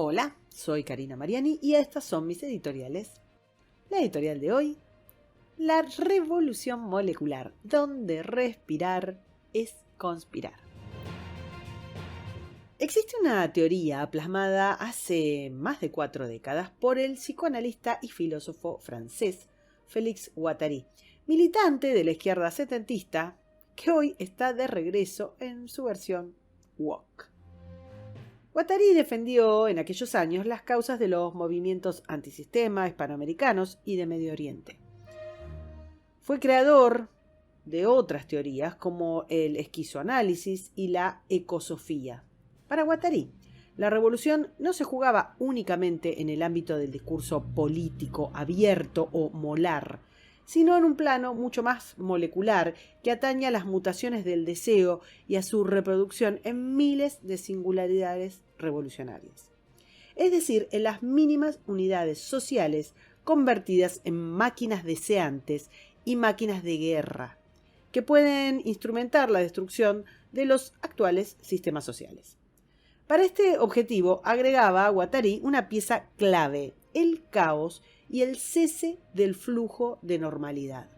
Hola, soy Karina Mariani y estas son mis editoriales. La editorial de hoy, La revolución molecular, donde respirar es conspirar. Existe una teoría plasmada hace más de 4 décadas por el psicoanalista y filósofo francés Félix Guattari, militante de la izquierda setentista, que hoy está de regreso en su versión woke. Guattari defendió en aquellos años las causas de los movimientos antisistema hispanoamericanos y de Medio Oriente. Fue creador de otras teorías como el esquizoanálisis y la ecosofía. Para Guattari, la revolución no se jugaba únicamente en el ámbito del discurso político abierto o molar, sino en un plano mucho más molecular que atañe a las mutaciones del deseo y a su reproducción en miles de singularidades revolucionarias. Es decir, en las mínimas unidades sociales convertidas en máquinas deseantes y máquinas de guerra, que pueden instrumentar la destrucción de los actuales sistemas sociales. Para este objetivo agregaba a Guattari una pieza clave, el caos y el cese del flujo de normalidad.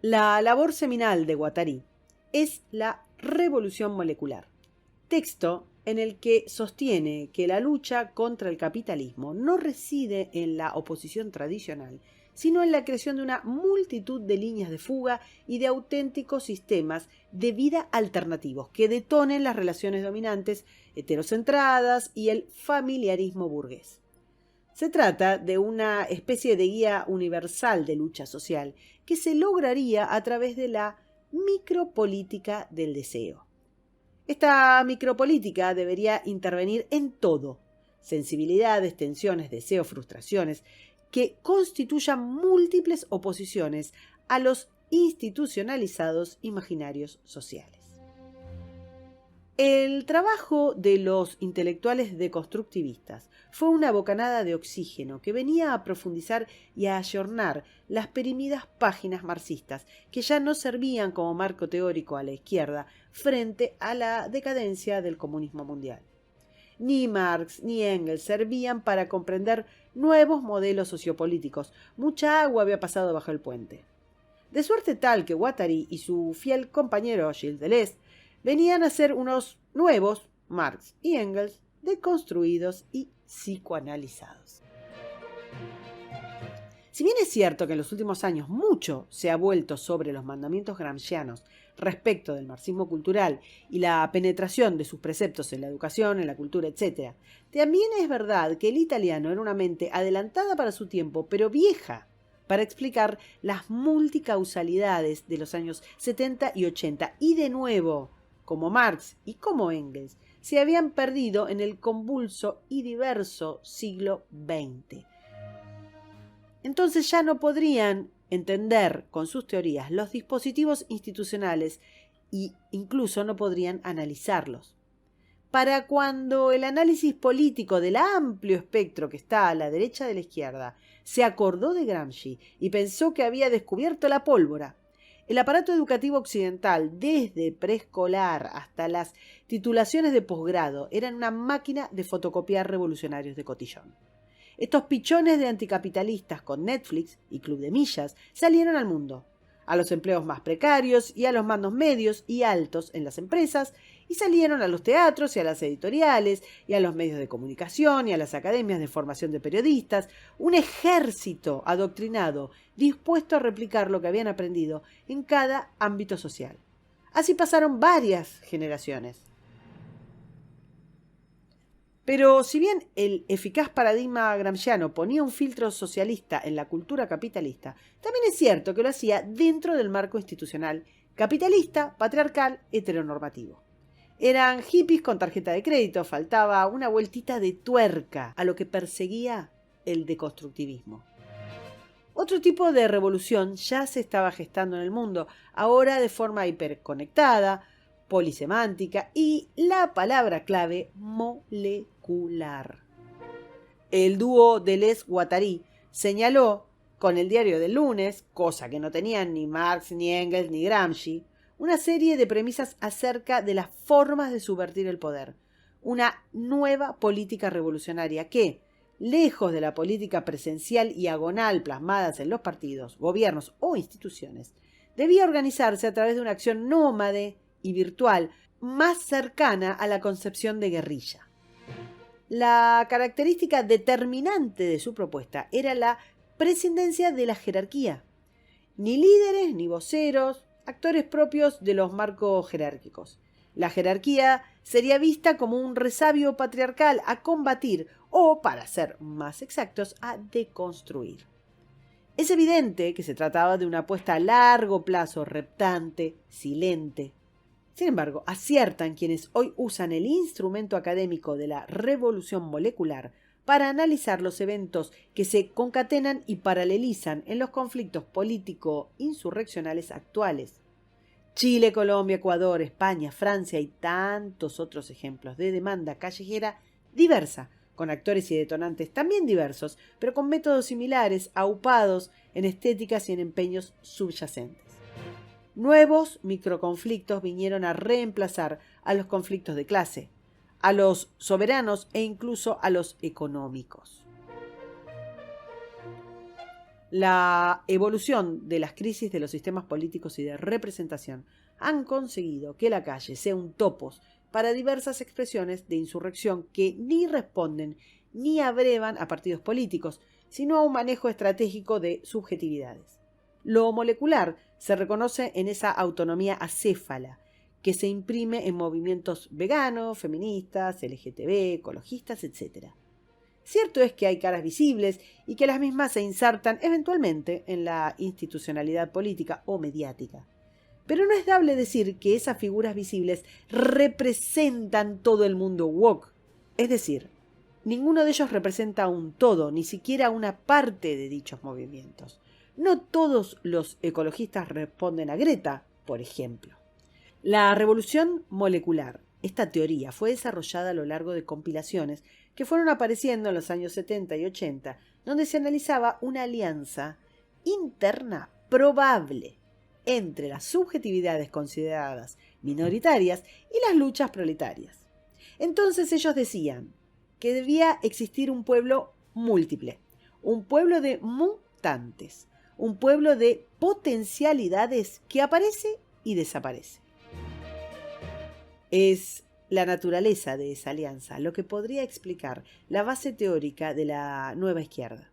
La labor seminal de Guattari es la revolución molecular, texto en el que sostiene que la lucha contra el capitalismo no reside en la oposición tradicional, sino en la creación de una multitud de líneas de fuga y de auténticos sistemas de vida alternativos que detonen las relaciones dominantes heterocentradas y el familiarismo burgués. Se trata de una especie de guía universal de lucha social que se lograría a través de la micropolítica del deseo. Esta micropolítica debería intervenir en todo: sensibilidades, tensiones, deseos, frustraciones, que constituyan múltiples oposiciones a los institucionalizados imaginarios sociales. El trabajo de los intelectuales deconstructivistas fue una bocanada de oxígeno que venía a profundizar y a ayornar las perimidas páginas marxistas que ya no servían como marco teórico a la izquierda frente a la decadencia del comunismo mundial. Ni Marx ni Engels servían para comprender nuevos modelos sociopolíticos. Mucha agua había pasado bajo el puente. De suerte tal que Guattari y su fiel compañero Gilles Deleuze venían a ser unos nuevos Marx y Engels deconstruidos y psicoanalizados. Si bien es cierto que en los últimos años mucho se ha vuelto sobre los mandamientos gramscianos respecto del marxismo cultural y la penetración de sus preceptos en la educación, en la cultura, etc., también es verdad que el italiano era una mente adelantada para su tiempo, pero vieja para explicar las multicausalidades de los años 70 y 80, y de nuevo, como Marx y como Engels, se habían perdido en el convulso y diverso siglo XX. Entonces ya no podrían entender con sus teorías los dispositivos institucionales e incluso no podrían analizarlos. Para cuando el análisis político del amplio espectro que está a la derecha de la izquierda se acordó de Gramsci y pensó que había descubierto la pólvora, el aparato educativo occidental, desde preescolar hasta las titulaciones de posgrado, eran una máquina de fotocopiar revolucionarios de cotillón. Estos pichones de anticapitalistas con Netflix y Club de Millas salieron al mundo, a los empleos más precarios y a los mandos medios y altos en las empresas, y salieron a los teatros y a las editoriales y a los medios de comunicación y a las academias de formación de periodistas, un ejército adoctrinado dispuesto a replicar lo que habían aprendido en cada ámbito social. Así pasaron varias generaciones. Pero si bien el eficaz paradigma gramsciano ponía un filtro socialista en la cultura capitalista, también es cierto que lo hacía dentro del marco institucional capitalista, patriarcal, heteronormativo. Eran hippies con tarjeta de crédito, faltaba una vueltita de tuerca a lo que perseguía el deconstructivismo. Otro tipo de revolución ya se estaba gestando en el mundo, ahora de forma hiperconectada, polisemántica y, la palabra clave, molecular. El dúo Deleuze-Guattari señaló, con el Diario del Lunes, cosa que no tenían ni Marx, ni Engels, ni Gramsci, una serie de premisas acerca de las formas de subvertir el poder. una nueva política revolucionaria que, lejos de la política presencial y agonal plasmadas en los partidos, gobiernos o instituciones, debía organizarse a través de una acción nómade y virtual más cercana a la concepción de guerrilla. La característica determinante de su propuesta era la prescindencia de la jerarquía. Ni líderes ni voceros, actores propios de los marcos jerárquicos. La jerarquía sería vista como un resabio patriarcal a combatir o, para ser más exactos, a deconstruir. Es evidente que se trataba de una apuesta a largo plazo, reptante, silente. Sin embargo, aciertan quienes hoy usan el instrumento académico de la revolución molecular para analizar los eventos que se concatenan y paralelizan en los conflictos político-insurreccionales actuales. Chile, Colombia, Ecuador, España, Francia y tantos otros ejemplos de demanda callejera diversa, con actores y detonantes también diversos, pero con métodos similares, aupados en estéticas y en empeños subyacentes. Nuevos microconflictos vinieron a reemplazar a los conflictos de clase, a los soberanos e incluso a los económicos. La evolución de las crisis de los sistemas políticos y de representación han conseguido que la calle sea un topos para diversas expresiones de insurrección que ni responden ni abrevan a partidos políticos, sino a un manejo estratégico de subjetividades. Lo molecular se reconoce en esa autonomía acéfala que se imprime en movimientos veganos, feministas, LGTB, ecologistas, etc. Cierto es que hay caras visibles y que las mismas se insertan eventualmente en la institucionalidad política o mediática. Pero no es dable decir que esas figuras visibles representan todo el mundo woke. Es decir, ninguno de ellos representa un todo, ni siquiera una parte de dichos movimientos. No todos los ecologistas responden a Greta, por ejemplo. La revolución molecular, esta teoría, fue desarrollada a lo largo de compilaciones que fueron apareciendo en los años 70 y 80, donde se analizaba una alianza interna probable entre las subjetividades consideradas minoritarias y las luchas proletarias. Entonces ellos decían que debía existir un pueblo múltiple, un pueblo de mutantes, un pueblo de potencialidades que aparece y desaparece. Es la naturaleza de esa alianza lo que podría explicar la base teórica de la nueva izquierda.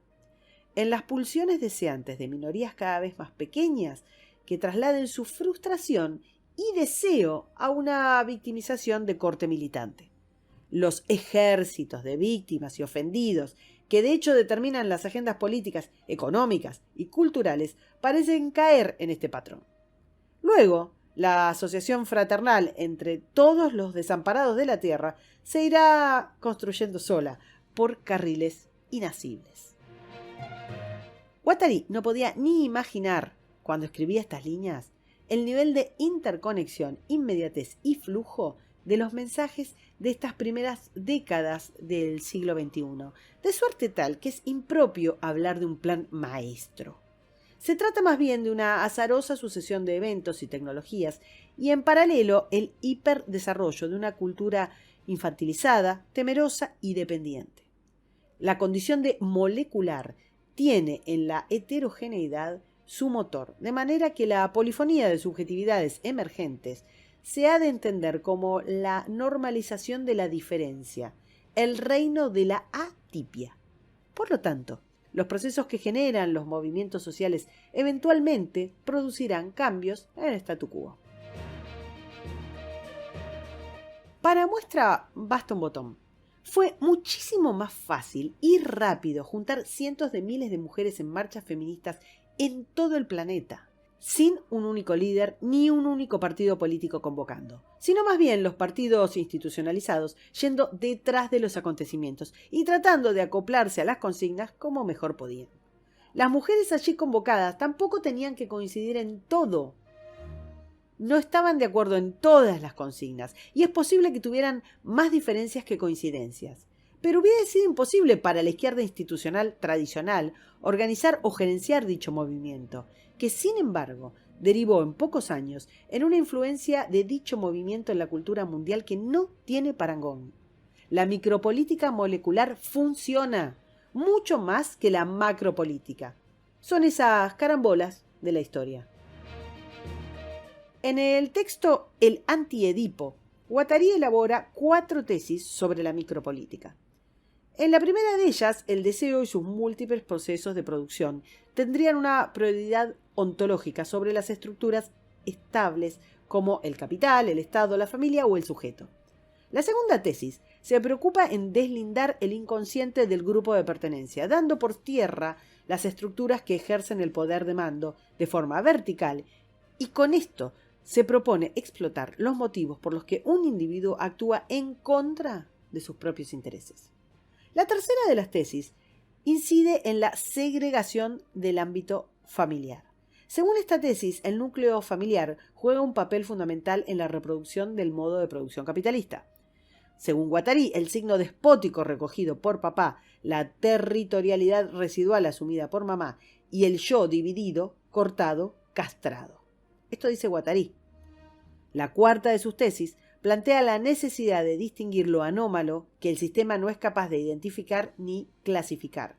En las pulsiones deseantes de minorías cada vez más pequeñas que trasladen su frustración y deseo a una victimización de corte militante. Los ejércitos de víctimas y ofendidos que de hecho determinan las agendas políticas, económicas y culturales, parecen caer en este patrón. Luego, la asociación fraternal entre todos los desamparados de la tierra se irá construyendo sola por carriles inasibles. Guattari no podía ni imaginar, cuando escribía estas líneas, el nivel de interconexión, inmediatez y flujo de los mensajes de estas primeras décadas del siglo XXI, de suerte tal que es impropio hablar de un plan maestro. Se trata más bien de una azarosa sucesión de eventos y tecnologías y en paralelo el hiperdesarrollo de una cultura infantilizada, temerosa y dependiente. La condición de molecular tiene en la heterogeneidad su motor, de manera que la polifonía de subjetividades emergentes se ha de entender como la normalización de la diferencia, el reino de la atipia. Por lo tanto, los procesos que generan los movimientos sociales eventualmente producirán cambios en el statu quo. Para muestra basta un botón. Fue muchísimo más fácil y rápido juntar cientos de miles de mujeres en marchas feministas en todo el planeta, sin un único líder ni un único partido político convocando, sino más bien los partidos institucionalizados yendo detrás de los acontecimientos y tratando de acoplarse a las consignas como mejor podían. Las mujeres allí convocadas tampoco tenían que coincidir en todo. No estaban de acuerdo en todas las consignas y es posible que tuvieran más diferencias que coincidencias. Pero hubiera sido imposible para la izquierda institucional tradicional organizar o gerenciar dicho movimiento, que sin embargo derivó en pocos años en una influencia de dicho movimiento en la cultura mundial que no tiene parangón. La micropolítica molecular funciona mucho más que la macropolítica. Son esas carambolas de la historia. En el texto El Antiedipo, Guattari elabora 4 tesis sobre la micropolítica. En la primera de ellas, el deseo y sus múltiples procesos de producción tendrían una prioridad ontológica sobre las estructuras estables como el capital, el Estado, la familia o el sujeto. La segunda tesis se preocupa en deslindar el inconsciente del grupo de pertenencia, dando por tierra las estructuras que ejercen el poder de mando de forma vertical, y con esto se propone explotar los motivos por los que un individuo actúa en contra de sus propios intereses. La tercera de las tesis incide en la segregación del ámbito familiar. Según esta tesis, el núcleo familiar juega un papel fundamental en la reproducción del modo de producción capitalista. Según Guattari, el signo despótico recogido por papá, la territorialidad residual asumida por mamá y el yo dividido, cortado, castrado. Esto dice Guattari. La cuarta de sus tesis plantea la necesidad de distinguir lo anómalo que el sistema no es capaz de identificar ni clasificar.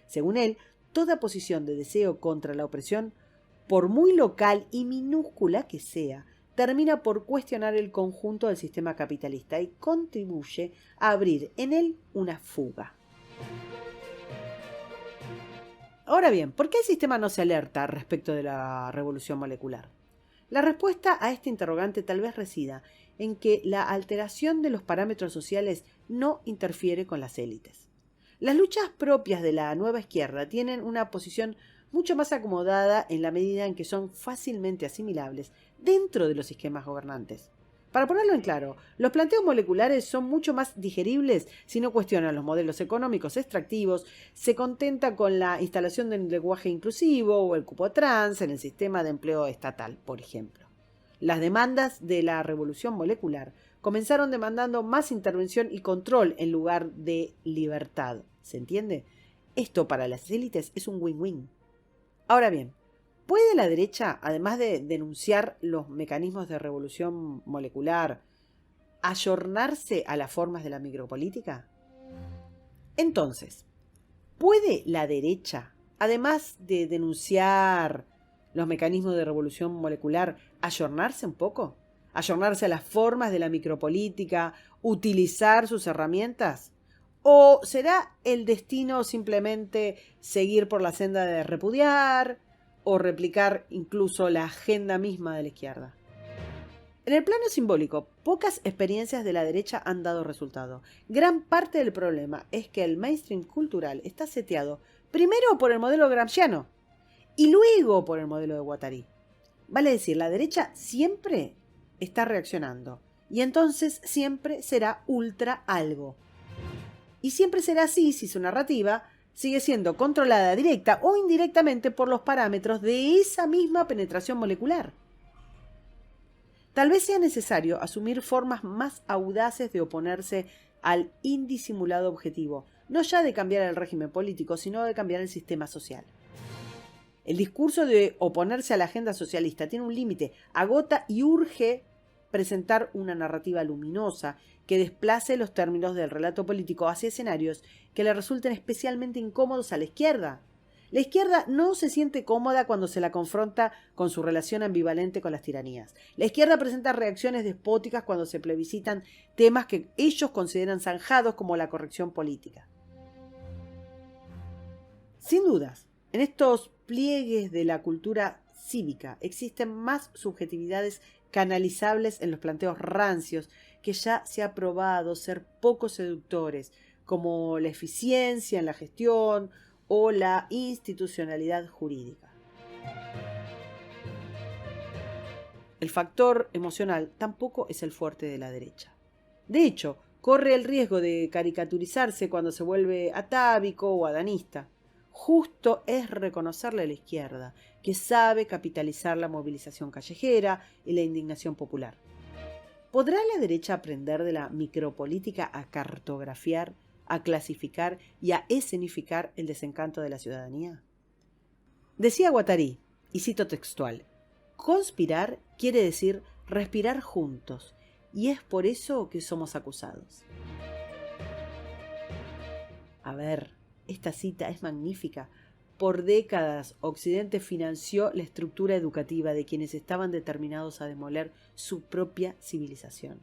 Según él, toda posición de deseo contra la opresión, por muy local y minúscula que sea, termina por cuestionar el conjunto del sistema capitalista y contribuye a abrir en él una fuga. Ahora bien, ¿por qué el sistema no se alerta respecto de la revolución molecular? La respuesta a este interrogante tal vez resida en que la alteración de los parámetros sociales no interfiere con las élites. Las luchas propias de la nueva izquierda tienen una posición mucho más acomodada en la medida en que son fácilmente asimilables dentro de los esquemas gobernantes. Para ponerlo en claro, los planteos moleculares son mucho más digeribles si no cuestionan los modelos económicos extractivos, se contenta con la instalación de un lenguaje inclusivo o el cupo trans en el sistema de empleo estatal, por ejemplo. Las demandas de la revolución molecular comenzaron demandando más intervención y control en lugar de libertad. ¿Se entiende? Esto para las élites es un win-win. Ahora bien, ¿puede la derecha, además de denunciar los mecanismos de revolución molecular, ayornarse a las formas de la micropolítica? Entonces, ¿puede la derecha, además de denunciar los mecanismos de revolución molecular, ayornarse un poco? ¿Ayornarse a las formas de la micropolítica? ¿Utilizar sus herramientas? ¿O será el destino simplemente seguir por la senda de repudiar o replicar incluso la agenda misma de la izquierda? En el plano simbólico, pocas experiencias de la derecha han dado resultado. Gran parte del problema es que el mainstream cultural está seteado primero por el modelo gramsciano y luego por el modelo de Guattari. Vale decir, la derecha siempre está reaccionando y entonces siempre será ultra algo. Y siempre será así si su narrativa sigue siendo controlada directa o indirectamente por los parámetros de esa misma penetración molecular. Tal vez sea necesario asumir formas más audaces de oponerse al indisimulado objetivo, no ya de cambiar el régimen político, sino de cambiar el sistema social. El discurso de oponerse a la agenda socialista tiene un límite, agota y urge presentar una narrativa luminosa que desplace los términos del relato político hacia escenarios que le resulten especialmente incómodos a la izquierda. La izquierda no se siente cómoda cuando se la confronta con su relación ambivalente con las tiranías. La izquierda presenta reacciones despóticas cuando se plebiscitan temas que ellos consideran zanjados como la corrección política. Sin dudas, en estos pliegues de la cultura cívica existen más subjetividades canalizables en los planteos rancios que ya se ha probado ser poco seductores, como la eficiencia en la gestión o la institucionalidad jurídica. El factor emocional tampoco es el fuerte de la derecha. De hecho, corre el riesgo de caricaturizarse cuando se vuelve atávico o adanista. Justo es reconocerle a la izquierda, que sabe capitalizar la movilización callejera y la indignación popular. ¿Podrá la derecha aprender de la micropolítica a cartografiar, a clasificar y a escenificar el desencanto de la ciudadanía? Decía Guattari, y cito textual, conspirar quiere decir respirar juntos, y es por eso que somos acusados. A ver, esta cita es magnífica. Por décadas, Occidente financió la estructura educativa de quienes estaban determinados a demoler su propia civilización.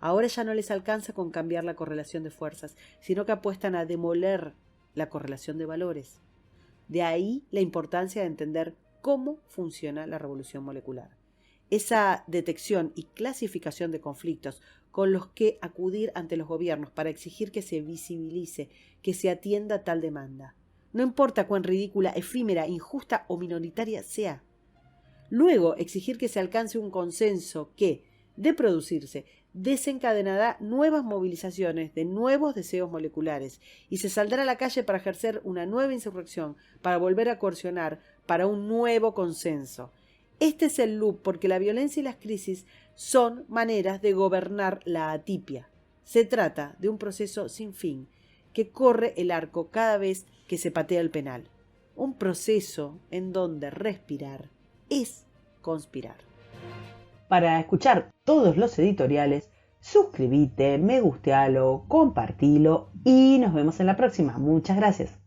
Ahora ya no les alcanza con cambiar la correlación de fuerzas, sino que apuestan a demoler la correlación de valores. De ahí la importancia de entender cómo funciona la revolución molecular. Esa detección y clasificación de conflictos con los que acudir ante los gobiernos para exigir que se visibilice, que se atienda tal demanda. No importa cuán ridícula, efímera, injusta o minoritaria sea. Luego, exigir que se alcance un consenso que, de producirse, desencadenará nuevas movilizaciones de nuevos deseos moleculares y se saldrá a la calle para ejercer una nueva insurrección, para volver a coercionar, para un nuevo consenso. Este es el loop porque la violencia y las crisis son maneras de gobernar la atipia. Se trata de un proceso sin fin que corre el arco cada vez que se patea el penal. Un proceso en donde respirar es conspirar. Para escuchar todos los editoriales, suscríbete, me gustealo, compartilo y nos vemos en la próxima. Muchas gracias.